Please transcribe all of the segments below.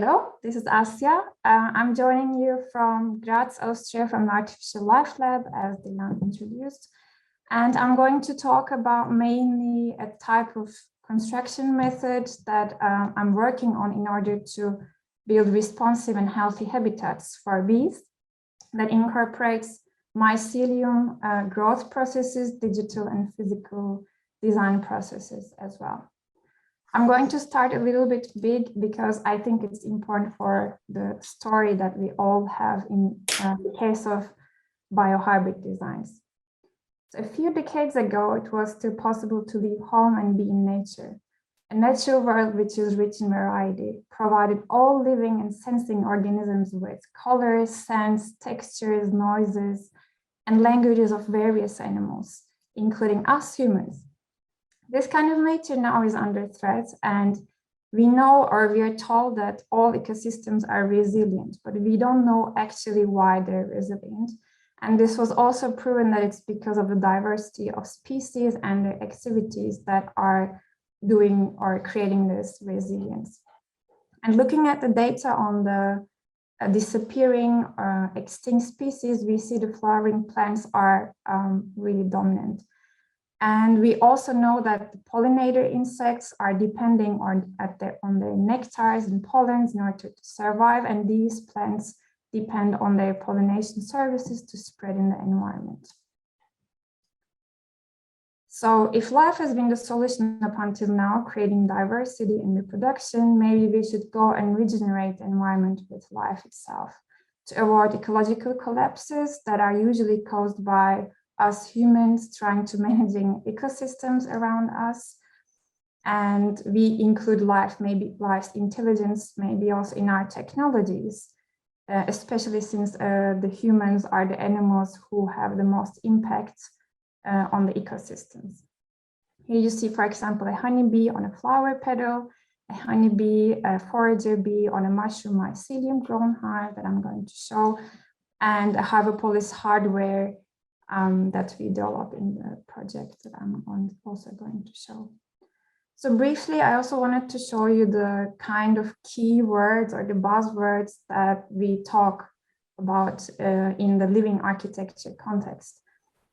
Hello, this is Asya. I'm joining you from Graz, Austria, from the Artificial Life Lab, as Dilan introduced. And I'm going to talk about mainly a type of construction method that I'm working on in order to build responsive and healthy habitats for bees that incorporates mycelium growth processes, digital and physical design processes as well. I'm going to start a little bit big because I think it's important for the story that we all have in the case of biohybrid designs. So a few decades ago, it was still possible to live home and be in nature. A natural world which is rich in variety, provided all living and sensing organisms with colors, scents, textures, noises, and languages of various animals, including us humans. This kind of nature now is under threat, and we know, or we are told, that all ecosystems are resilient, but we don't know actually why they're resilient. And this was also proven that it's because of the diversity of species and the activities that are doing or creating this resilience. And looking at the data on the disappearing extinct species, we see the flowering plants are really dominant. And we also know that the pollinator insects are depending on their nectars and pollens in order to survive, and these plants depend on their pollination services to spread in the environment. So if life has been the solution up until now, creating diversity and reproduction, maybe we should go and regenerate the environment with life itself to avoid ecological collapses that are usually caused by us humans trying to managing ecosystems around us. And we include life, maybe life's intelligence, maybe also in our technologies, especially since the humans are the animals who have the most impact on the ecosystems. Here you see, for example, a honeybee on a flower petal, a honeybee, a forager bee on a mushroom mycelium grown hive that I'm going to show, and a Hivopolis hardware that we develop in the project that I'm also going to show. So briefly, I also wanted to show you the kind of keywords or the buzzwords that we talk about in the living architecture context.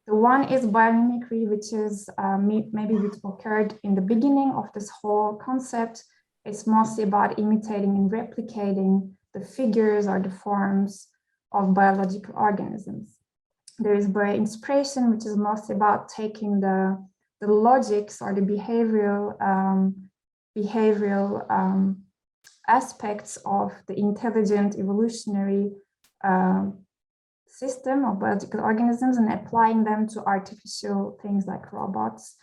The one is biomimicry, which is maybe which occurred in the beginning of this whole concept. It's mostly about imitating and replicating the figures or the forms of biological organisms. There is bioinspiration, which is mostly about taking the logics or the behavioral aspects of the intelligent evolutionary system of biological organisms and applying them to artificial things like robots.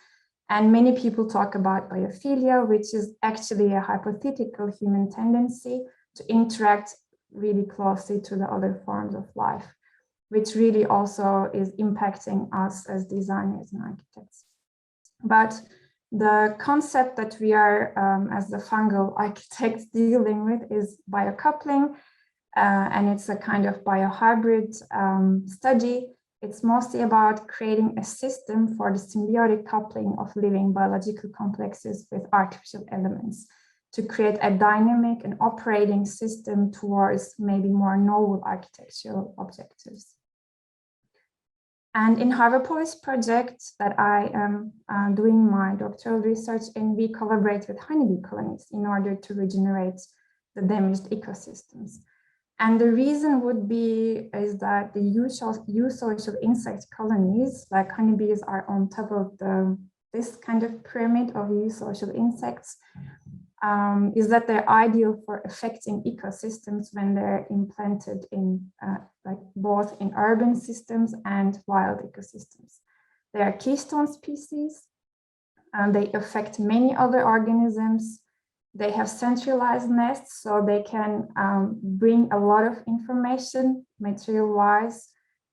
And many people talk about biophilia, which is actually a hypothetical human tendency to interact really closely to the other forms of life, which really also is impacting us as designers and architects. But the concept that we are, as the fungal architects, dealing with is biocoupling, and it's a kind of biohybrid study. It's mostly about creating a system for the symbiotic coupling of living biological complexes with artificial elements to create a dynamic and operating system towards maybe more novel architectural objectives. And in Hivopolis project that I am doing my doctoral research in, we collaborate with honeybee colonies in order to regenerate the damaged ecosystems. And the reason would be is that the eusocial insect colonies, like honeybees, are on top of this kind of pyramid of eusocial insects, is that they're ideal for affecting ecosystems when they're implanted in like both in urban systems and wild ecosystems. They are keystone species, and they affect many other organisms. They have centralized nests, so they can bring a lot of information material-wise,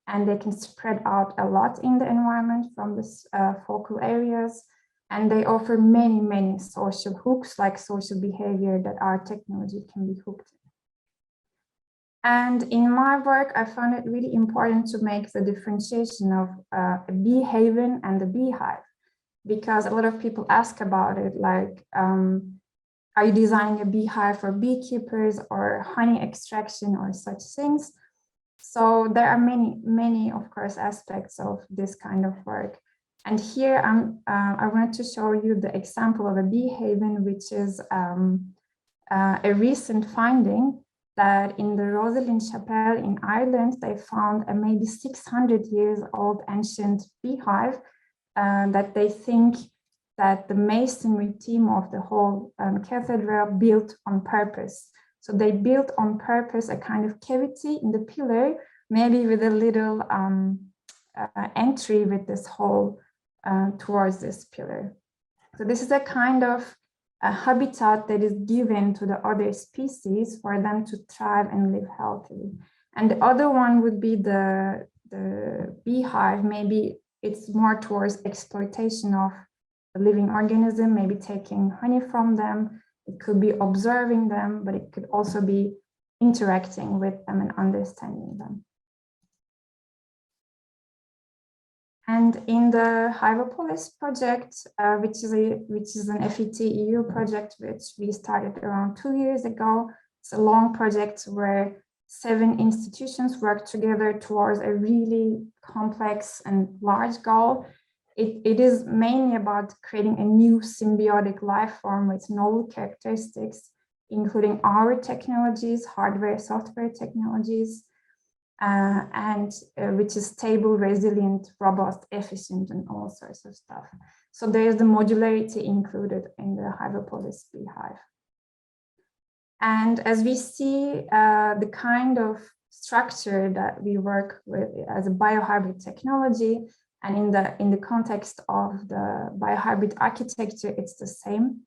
and they can spread out a lot in the environment from these focal areas. And they offer many, many social hooks, like social behavior, that our technology can be hooked in. And in my work, I found it really important to make the differentiation of a bee haven and a beehive, because a lot of people ask about it, like, Are you designing a beehive for beekeepers or honey extraction or such things? So there are many, of course, aspects of this kind of work. And here I wanted to show you the example of a bee haven, which is a recent finding that in the Rosalind Chapel in Ireland, they found a maybe 600 years old ancient beehive that they think that the masonry team of the whole cathedral built on purpose. So they built on purpose a kind of cavity in the pillar, maybe with a little entry with this hole towards this pillar. So this is a kind of a habitat that is given to the other species for them to thrive and live healthily. And the other one would be the beehive. Maybe it's more towards exploitation of a living organism, maybe taking honey from them. It could be observing them, but it could also be interacting with them and understanding them. And in the Hivopolis project, which is an FET EU project, which we started around 2 years ago, it's a long project where 7 institutions work together towards a really complex and large goal. It is mainly about creating a new symbiotic life form with novel characteristics, including our technologies, hardware, software technologies, which is stable, resilient, robust, efficient, and all sorts of stuff. So there's the modularity included in the Hivopolis beehive. And as we see, the kind of structure that we work with as a biohybrid technology, and in the context of the biohybrid architecture, it's the same.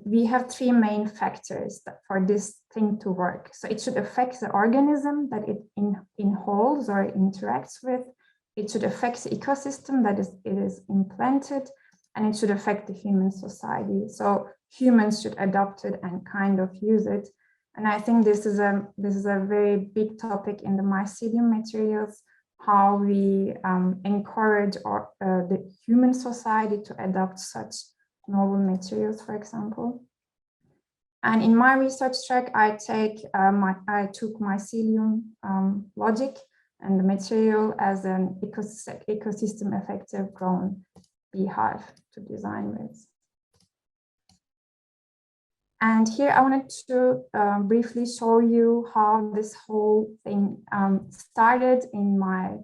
We have 3 main factors for this thing to work. So it should affect the organism that it inhales or interacts with. It should affect the ecosystem that it is implanted, and it should affect the human society. So humans should adopt it and kind of use it. And I think this is a very big topic in the mycelium materials, how we encourage the human society to adopt such novel materials, for example. And in my research track, I took mycelium logic and the material as an ecosystem effective grown beehive to design with. And here I wanted to briefly show you how this whole thing started in my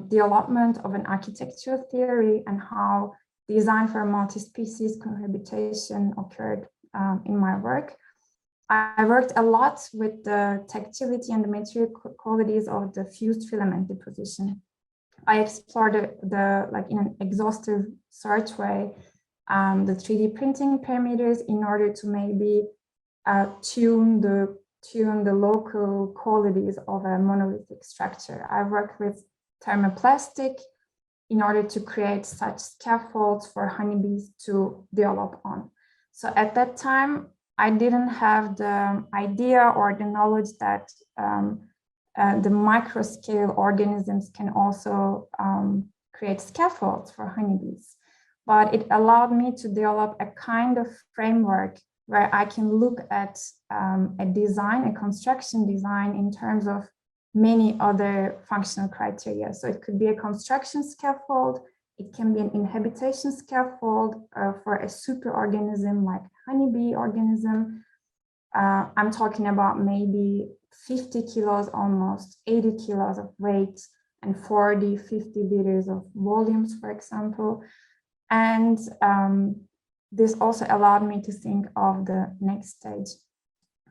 development of an architectural theory, and how design for multi-species cohabitation occurred in my work. I worked a lot with the tactility and the material qualities of the fused filament deposition. I explored in an exhaustive search way the 3D printing parameters in order to maybe tune the local qualities of a monolithic structure. I worked with thermoplastic in order to create such scaffolds for honeybees to develop on. So at that time, I didn't have the idea or the knowledge that the micro-scale organisms can also create scaffolds for honeybees. But it allowed me to develop a kind of framework where I can look at a construction design in terms of many other functional criteria. So it could be a construction scaffold, it can be an inhabitation scaffold for a superorganism like honeybee organism. I'm talking about maybe 50 kilos, almost 80 kilos of weight and 40, 50 liters of volumes, for example. And this also allowed me to think of the next stage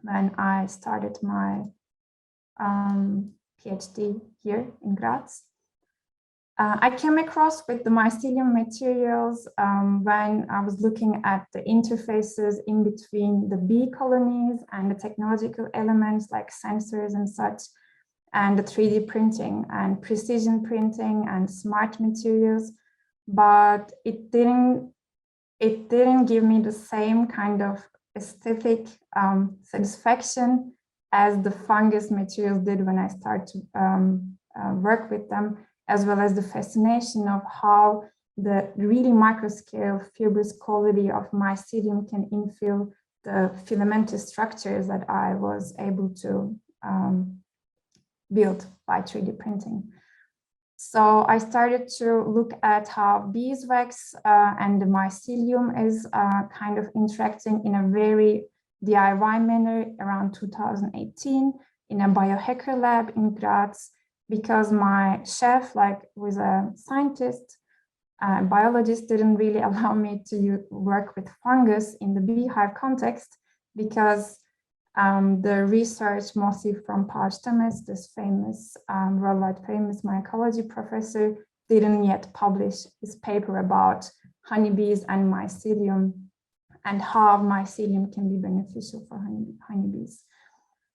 when I started my PhD here in Graz. I came across with the mycelium materials when I was looking at the interfaces in between the bee colonies and the technological elements like sensors and such, and the 3D printing and precision printing and smart materials. But it didn't give me the same kind of aesthetic satisfaction as the fungus materials did when I started to work with them, as well as the fascination of how the really microscale fibrous quality of mycelium can infill the filamentous structures that I was able to build by 3D printing. So I started to look at how beeswax and the mycelium is kind of interacting in a very DIY manner around 2018 in a biohacker lab in Graz, because my chef, like, was a scientist, biologist, didn't really allow me to work with fungus in the beehive context, because the research, mostly from Part-1, this famous, worldwide famous mycology professor, didn't yet publish his paper about honeybees and mycelium and how mycelium can be beneficial for honeybees.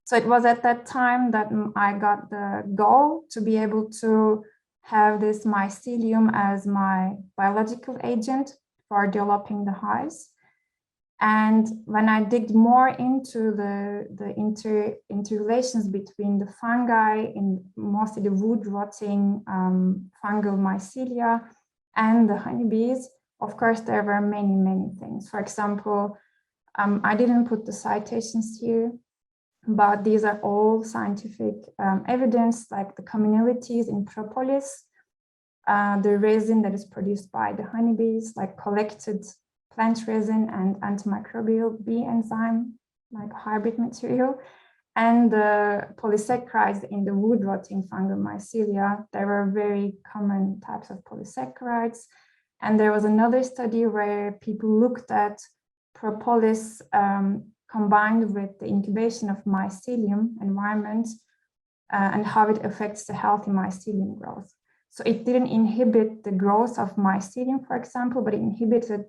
So it was at that time that I got the goal to be able to have this mycelium as my biological agent for developing the hives. And when I dig more into the interrelations between the fungi, in mostly the wood rotting fungal mycelia, and the honeybees, of course, there were many, many things. For example, I didn't put the citations here, but these are all scientific evidence, like the commonalities in propolis, the resin that is produced by the honeybees, like collected plant resin and antimicrobial bee enzyme, like hybrid material, and the polysaccharides in the wood rotting fungal mycelia. There were very common types of polysaccharides. And there was another study where people looked at propolis combined with the incubation of mycelium environment and how it affects the healthy mycelium growth. So it didn't inhibit the growth of mycelium, for example, but it inhibited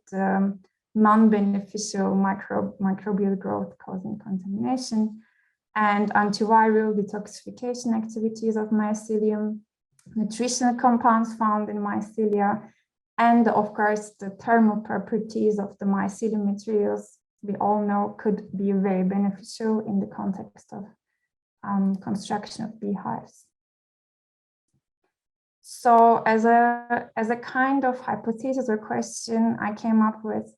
non-beneficial microbial growth causing contamination, and antiviral detoxification activities of mycelium, nutritional compounds found in mycelia, and of course the thermal properties of the mycelium materials, we all know, could be very beneficial in the context of construction of beehives. So as a kind of hypothesis or question, I came up with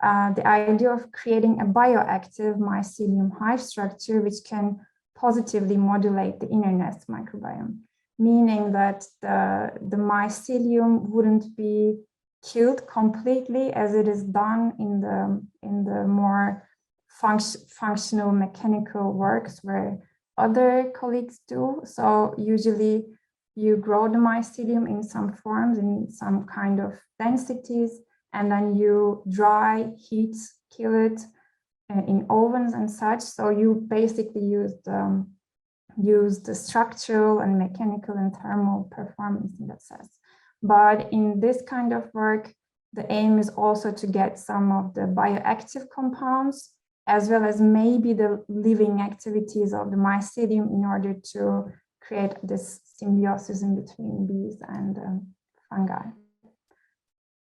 the idea of creating a bioactive mycelium hive structure which can positively modulate the inner nest microbiome, meaning that the mycelium wouldn't be killed completely as it is done in the more functional mechanical works where other colleagues do. So usually you grow the mycelium in some forms, in some kind of densities, and then you dry, heat, kill it in ovens and such. So you basically use the structural and mechanical and thermal performance in that sense. But in this kind of work, the aim is also to get some of the bioactive compounds, as well as maybe the living activities of the mycelium, in order to create this symbiosis in between bees and fungi.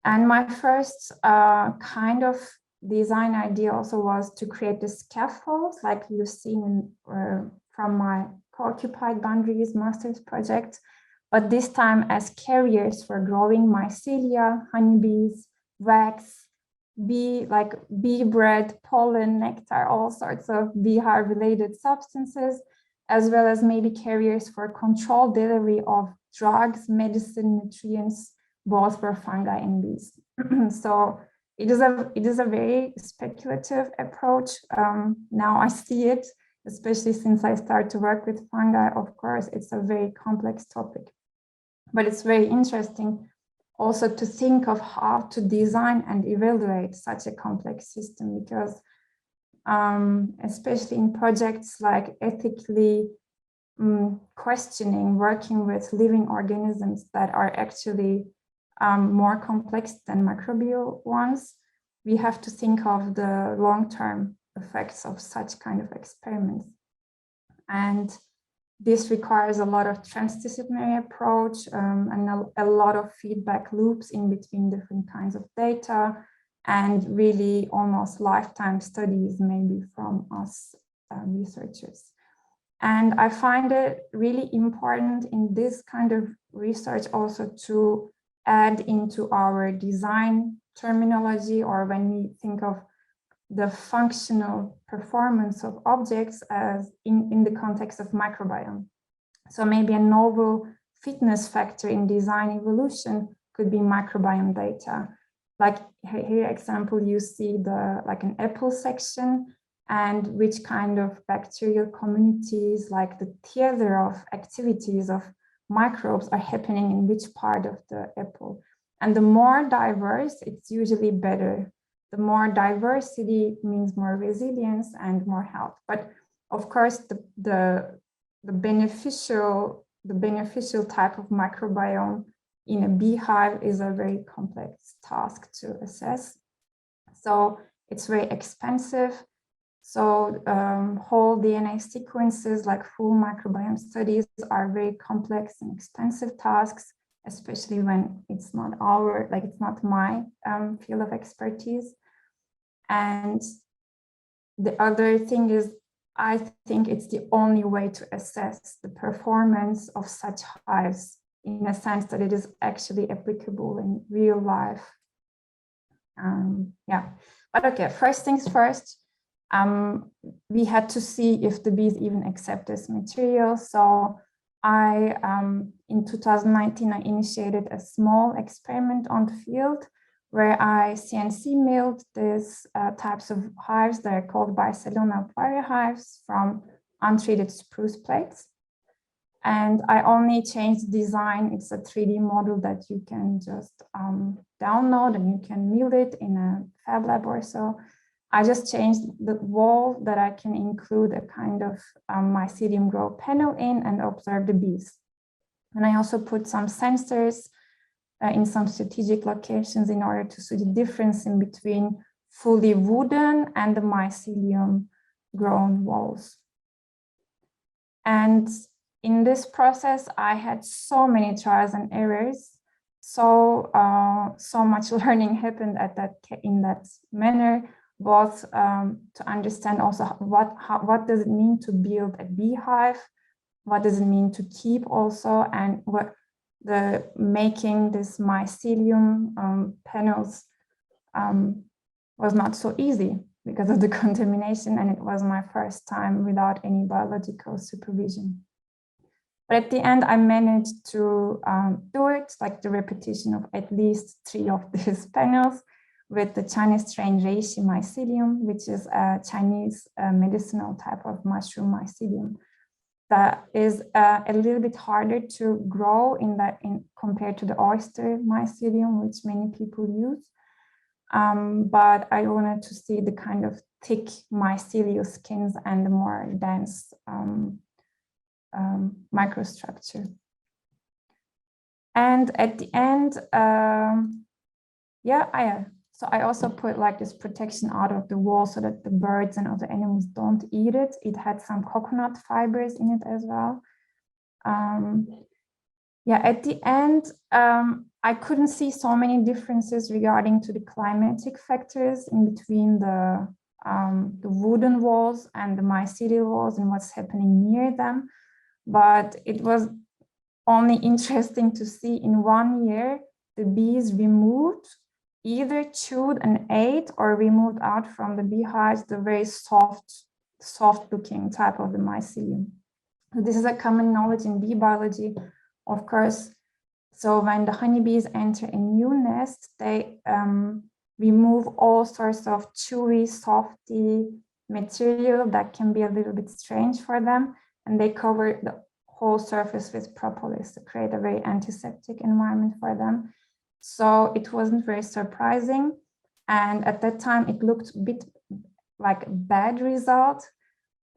And my first kind of design idea also was to create the scaffolds, like you've seen from my co-occupied boundaries master's project, but this time as carriers for growing mycelia, honeybees, wax, bee bread, pollen, nectar, all sorts of beehive related substances, as well as maybe carriers for controlled delivery of drugs, medicine, nutrients, both for fungi and bees. So it is a very speculative approach. Now I see it, especially since I start to work with fungi. Of course, it's a very complex topic, but it's very interesting also to think of how to design and evaluate such a complex system, because especially in projects like ethically questioning, working with living organisms that are actually more complex than microbial ones, we have to think of the long-term effects of such kind of experiments. And this requires a lot of transdisciplinary approach and a lot of feedback loops in between different kinds of data, and really almost lifetime studies maybe from us researchers. And I find it really important in this kind of research also to add into our design terminology, or when we think of the functional performance of objects as in the context of microbiome. So maybe a novel fitness factor in design evolution could be microbiome data. Like here, example, you see like an apple section, and which kind of bacterial communities, like the theater of activities of microbes, are happening in which part of the apple. And the more diverse, it's usually better. The more diversity means more resilience and more health. But of course, the beneficial type of microbiome in a beehive is a very complex task to assess. So it's very expensive. So whole DNA sequences, like full microbiome studies, are very complex and expensive tasks, especially when it's not it's not my field of expertise. And the other thing is, I think it's the only way to assess the performance of such hives, in a sense that it is actually applicable in real life. Yeah, but okay, first things first, we had to see if the bees even accept this material. So in 2019, I initiated a small experiment on the field where I CNC milled these types of hives that are called Barcelona Apiary hives from untreated spruce plates. And I only changed the design. It's a 3D model that you can just download, and you can mill it in a Fab Lab or so. I just changed the wall that I can include a kind of mycelium grow panel in and observe the bees. And I also put some sensors in some strategic locations in order to see the difference in between fully wooden and the mycelium grown walls. And in this process, I had so many trials and errors. So much learning happened in that manner, both to understand also what does it mean to build a beehive, what does it mean to keep also, and what making this mycelium panels was not so easy because of the contamination, and it was my first time without any biological supervision. But at the end, I managed to do it, like the repetition of at least 3 of these panels with the Chinese strain reishi mycelium, which is a Chinese medicinal type of mushroom mycelium that is a little bit harder to grow compared to the oyster mycelium, which many people use. But I wanted to see the kind of thick mycelial skins and the more dense microstructure. And at the end, so I also put like this protection out of the wall so that the birds and other animals don't eat it. It had some coconut fibers in it as well. At the end, I couldn't see so many differences regarding to the climatic factors in between the wooden walls and the mycelial walls and what's happening near them. But it was only interesting to see in 1 year, the bees removed, either chewed and ate or removed out from the beehives the very soft looking type of the mycelium. So this is a common knowledge in bee biology, of course. So when the honeybees enter a new nest, they remove all sorts of chewy, softy material that can be a little bit strange for them, and they cover the whole surface with propolis to create a very antiseptic environment for them. So it wasn't very surprising. And at that time, it looked a bit like a bad result,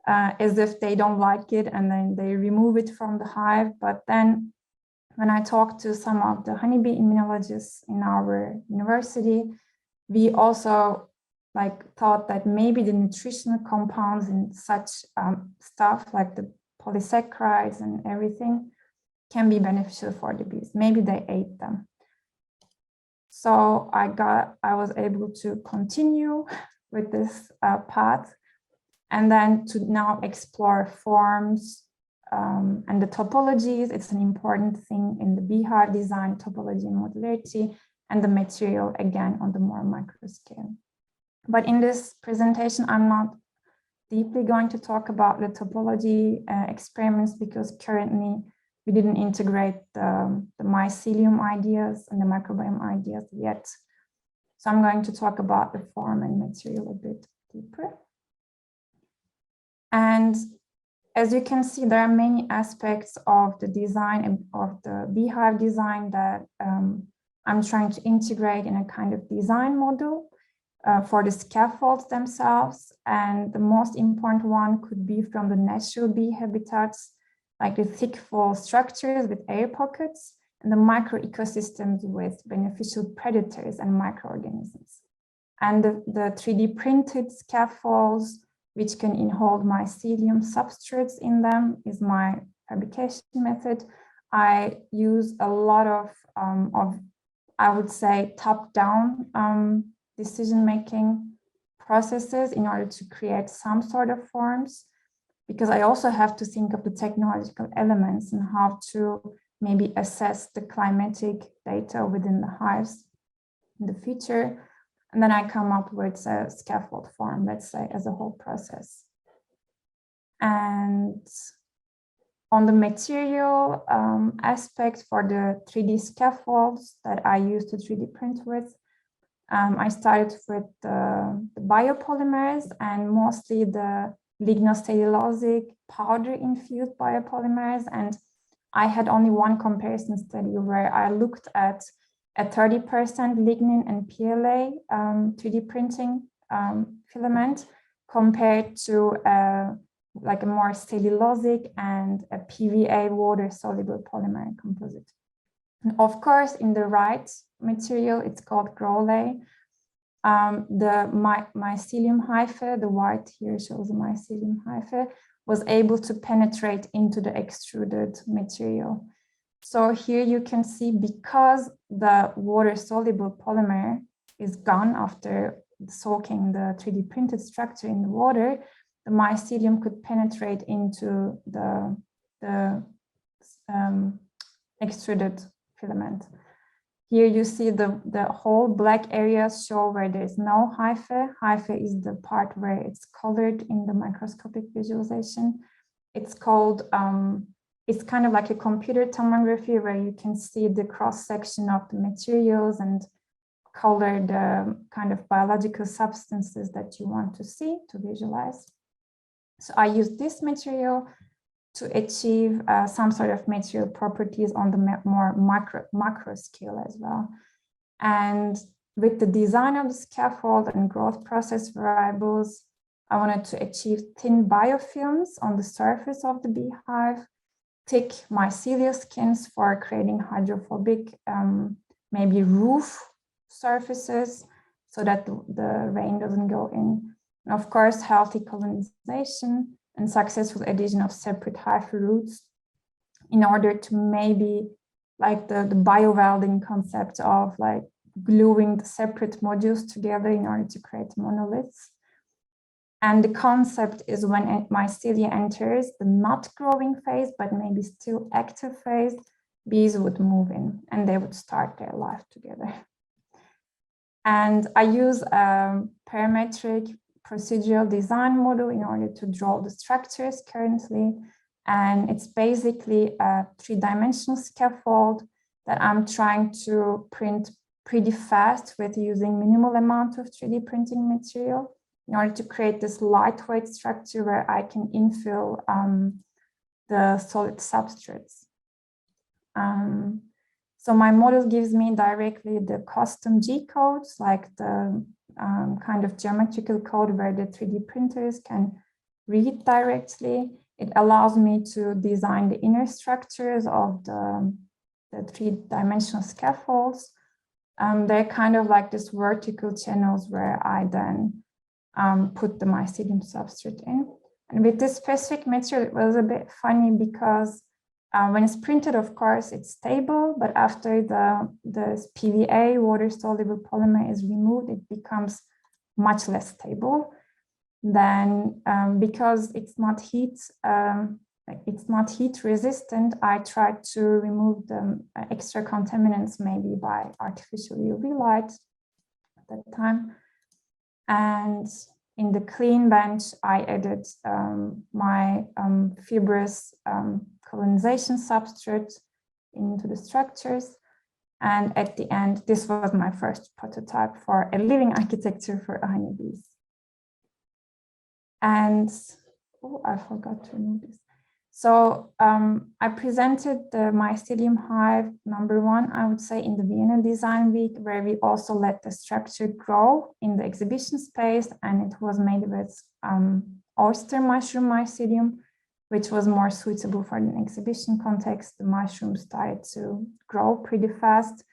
as if they don't like it and then they remove it from the hive. But then when I talked to some of the honeybee immunologists in our university, we also thought that maybe the nutritional compounds in such stuff like the polysaccharides and everything can be beneficial for the bees. Maybe they ate them. So I was able to continue with this path, and then to now explore forms and the topologies. It's an important thing in the beehive design, topology and modularity, and the material, again, on the more micro scale. But in this presentation, I'm not deeply going to talk about the topology experiments, because currently we didn't integrate the mycelium ideas and the microbiome ideas yet. So I'm going to talk about the form and material a bit deeper. And as you can see, there are many aspects of the design and of the beehive design that I'm trying to integrate in a kind of design model for the scaffolds themselves. And the most important one could be from the natural bee habitats, like the thick wall structures with air pockets, and the micro ecosystems with beneficial predators and microorganisms. And the 3D printed scaffolds, which can hold mycelium substrates in them, is my fabrication method. I use a lot of I would say, top-down decision-making processes in order to create some sort of forms, because I also have to think of the technological elements and how to maybe assess the climatic data within the hives in the future. And then I come up with a scaffold form, let's say, as a whole process. And on the material aspect for the 3D scaffolds that I use to 3D print with, I started with the biopolymers, and mostly the lignocellulosic powder-infused biopolymers. And I had only one comparison study where I looked at a 30% lignin and PLA 3D printing filament compared to like a more cellulosic and a PVA water-soluble polymer composite. And of course, in the right material, it's called Growlay. The mycelium hyphae, the white here shows the mycelium hyphae, was able to penetrate into the extruded material. So here you can see, because the water-soluble polymer is gone after soaking the 3D printed structure in the water, the mycelium could penetrate into the extruded filament. Here you see the whole black areas show where there is no hyphae. Hyphae is the part where it's colored in the microscopic visualization. It's called, it's kind of like a computer tomography where you can see the cross-section of the materials and color the kind of biological substances that you want to see, to visualize. So I use this material to achieve some sort of material properties on the more macro scale as well. And with the design of the scaffold and growth process variables, I wanted to achieve thin biofilms on the surface of the beehive, thick mycelial skins for creating hydrophobic, maybe roof surfaces so that the rain doesn't go in. And of course, healthy colonization and successful addition of separate hyphae roots in order to maybe like the bio-welding concept of like gluing the separate modules together in order to create monoliths. And the concept is when mycelia enters the not growing phase, but maybe still active phase, bees would move in and they would start their life together. And I use a parametric procedural design model in order to draw the structures currently. And it's basically a 3-dimensional scaffold that I'm trying to print pretty fast with using minimal amount of 3D printing material in order to create this lightweight structure where I can infill the solid substrates. So my model gives me directly the custom G codes, like the kind of geometrical code where the 3D printers can read directly. It allows me to design the inner structures of the 3-dimensional scaffolds. They're kind of like these vertical channels where I then put the mycelium substrate in. And with this specific material, it was a bit funny because when it's printed, of course, it's stable, but after the PVA water-soluble polymer is removed, it becomes much less stable. Then, because it's not heat it's not heat resistant, I tried to remove the extra contaminants maybe by artificial UV light at that time. And in the clean bench, I added my fibrous colonization substrate into the structures. And at the end, this was my first prototype for a living architecture for honeybees. And, oh, I forgot to remove this. So I presented the mycelium hive #1, I would say, in the Vienna Design Week, where we also let the structure grow in the exhibition space, and it was made with oyster mushroom mycelium, which was more suitable for an exhibition context. The mushrooms started to grow pretty fast,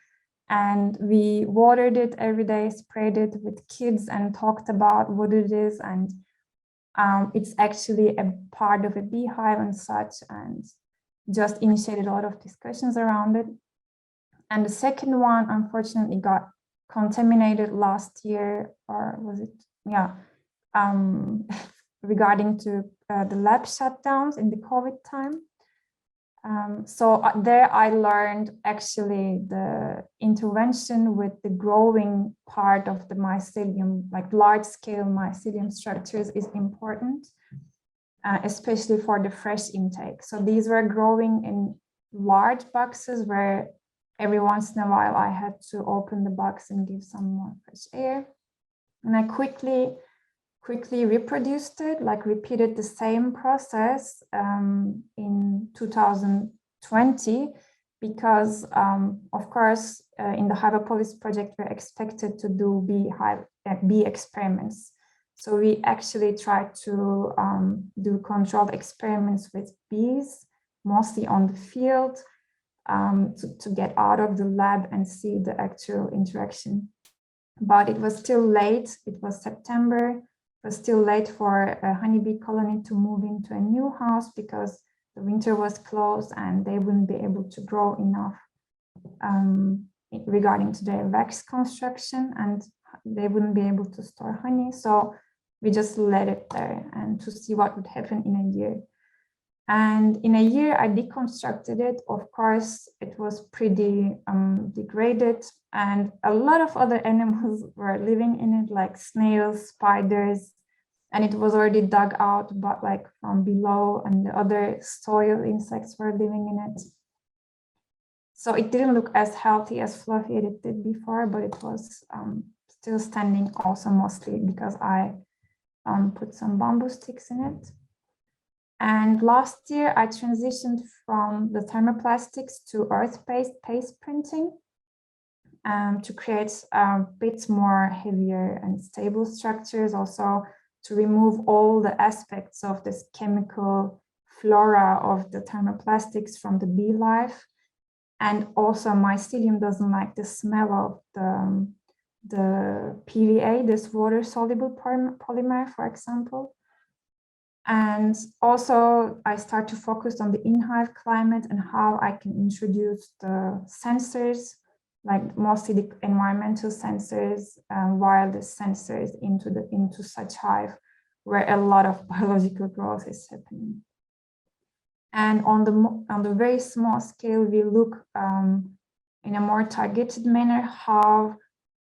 and we watered it every day, sprayed it with kids, and talked about what it is. And it's actually a part of a beehive and such, and just initiated a lot of discussions around it. And the second one, unfortunately, got contaminated last year, or was it? Yeah, regarding to the lab shutdowns in the COVID time. So there I learned actually the intervention with the growing part of the mycelium, like large scale mycelium structures, is important, especially for the fresh intake. So these were growing in large boxes where every once in a while I had to open the box and give some more fresh air. And I quickly reproduced it, like repeated the same process in 2020, because of course in the Hivopolis project we're expected to do bee experiments. So we actually tried to do controlled experiments with bees, mostly on the field, to get out of the lab and see the actual interaction. But it was still late, it was September. It was still late for a honeybee colony to move into a new house because the winter was closed and they wouldn't be able to grow enough regarding to their wax construction, and they wouldn't be able to store honey. So we just let it there and to see what would happen in a year. And in a year, I deconstructed it. Of course, it was pretty degraded, and a lot of other animals were living in it, like snails, spiders, and it was already dug out, but like from below, and the other soil insects were living in it. So it didn't look as healthy as fluffy as it did before, but it was still standing also mostly because I put some bamboo sticks in it. And last year, I transitioned from the thermoplastics to earth-based paste printing to create a bit more heavier and stable structures, also to remove all the aspects of this chemical flora of the thermoplastics from the bee life. And also mycelium doesn't like the smell of the PVA, this water-soluble polymer, for example. And also I start to focus on the in-hive climate and how I can introduce the sensors, like mostly the environmental sensors, wireless sensors into such hive where a lot of biological growth is happening. And on the very small scale, we look in a more targeted manner how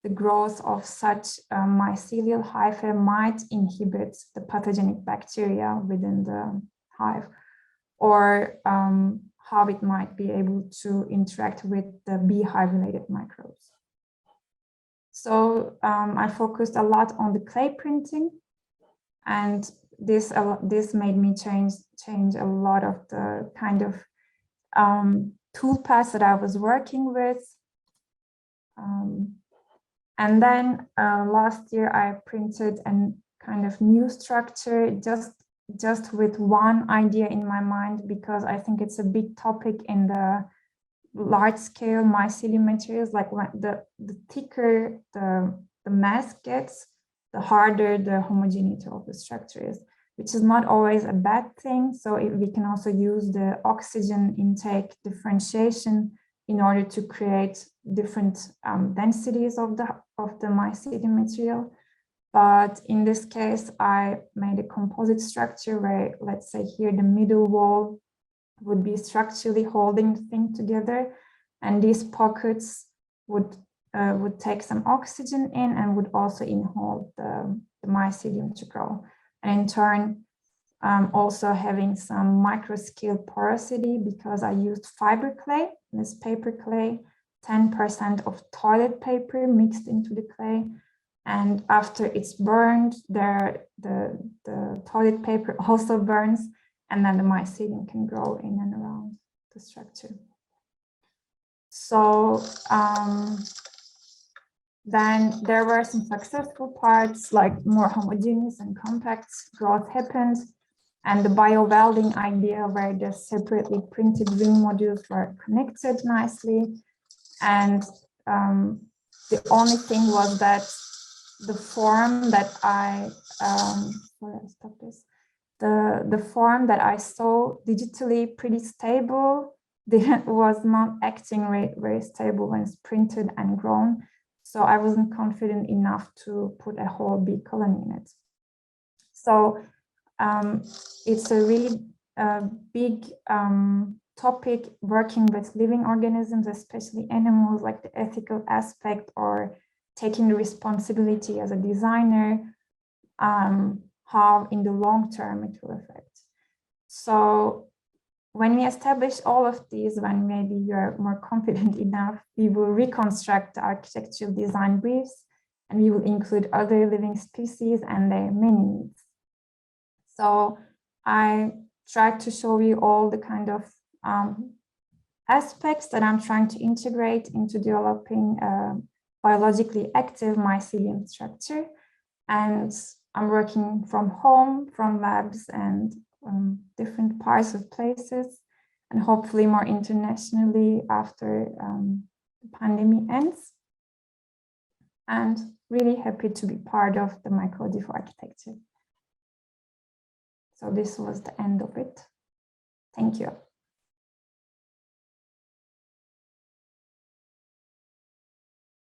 the growth of such mycelial hyphae might inhibit the pathogenic bacteria within the hive, or how it might be able to interact with the beehive-related microbes. So I focused a lot on the clay printing, and this made me change a lot of the kind of toolpaths that I was working with. And then last year I printed a kind of new structure just with one idea in my mind, because I think it's a big topic in the large scale mycelium materials. Like when the thicker the mass gets, the harder the homogeneity of the structure is, which is not always a bad thing. So we can also use the oxygen intake differentiation in order to create different densities of the mycelium material. But in this case, I made a composite structure where, let's say here, the middle wall would be structurally holding the thing together, and these pockets would take some oxygen in and would also inhale the mycelium to grow. And in turn, also having some micro-scale porosity, because I used fiber clay, this paper clay, 10% of toilet paper mixed into the clay. And after it's burned, the toilet paper also burns, and then the mycelium can grow in and around the structure. So then there were some successful parts, like more homogeneous and compact growth happened, and the bio-welding idea where the separately printed ring modules were connected nicely. And the only thing was that the form that I the form that I saw digitally pretty stable was not acting very stable when it's printed and grown. So I wasn't confident enough to put a whole bee colony in it. So it's a really big topic, working with living organisms, especially animals, like the ethical aspect or taking the responsibility as a designer, how in the long term it will affect. So when we establish all of these, when maybe you're more confident enough, we will reconstruct the architectural design briefs, and we will include other living species and their many needs. So I tried to show you all the kind of aspects that I'm trying to integrate into developing a biologically active mycelium structure. And I'm working from home, from labs and different parts of places, and hopefully more internationally after the pandemic ends. And really happy to be part of the Mycology for Architecture. So this was the end of it. Thank you.